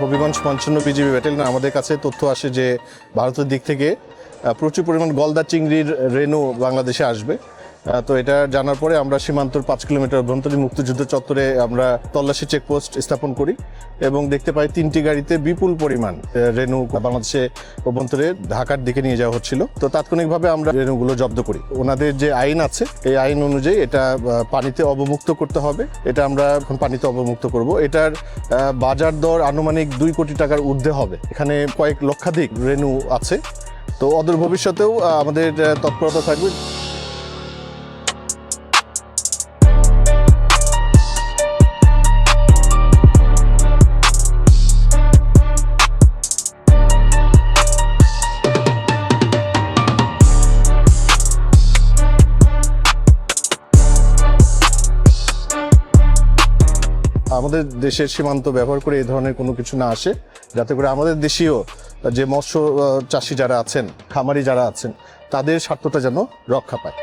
Habiganj 55 BGB battalion আমাদের কাছে তথ্য আসে যে ভারতের দিক থেকে প্রচুর পরিমাণ গলদা চিংড়ির রেনু বাংলাদেশে আসবে। তো এটা জানার পরে আমরা সীমান্তর 5 কিলোমিটার অভ্যন্তরীণ মুক্তিযুদ্ধ চত্বরে আমরা তল্লাশি চেকপোস্ট স্থাপন করি এবং দেখতে পাই 3টি গাড়িতে বিপুল পরিমাণ রেনু বাংলাদেশে অভ্যন্তরে ঢাকার দিকে নিয়ে যাওয়া হচ্ছিল। তো তাৎক্ষণিকভাবে আমরা রেনুগুলো জব্দ করি। ওনাদের যে আইন আছে এই আইন অনুযায়ী এটা পানিতে অবমুক্ত করতে হবে। এটা আমরা এখন পানিতে অবমুক্ত করব। এটার বাজার দর আনুমানিক 2 কোটি টাকার ঊর্ধ্বে হবে। এখানে কয়েক লক্ষাধিক রেনু আছে। তো অদূর ভবিষ্যতেও আমাদের তৎপরতা থাকবে। আমাদের দেশের সীমান্ত ব্যবহার করে এই ধরনের কোনো কিছু না আসে, যাতে করে আমাদের দেশীয় যে মৎস্য চাষি যারা আছেন, খামারি যারা আছেন, তাদের স্বার্থটা যেন রক্ষা পায়।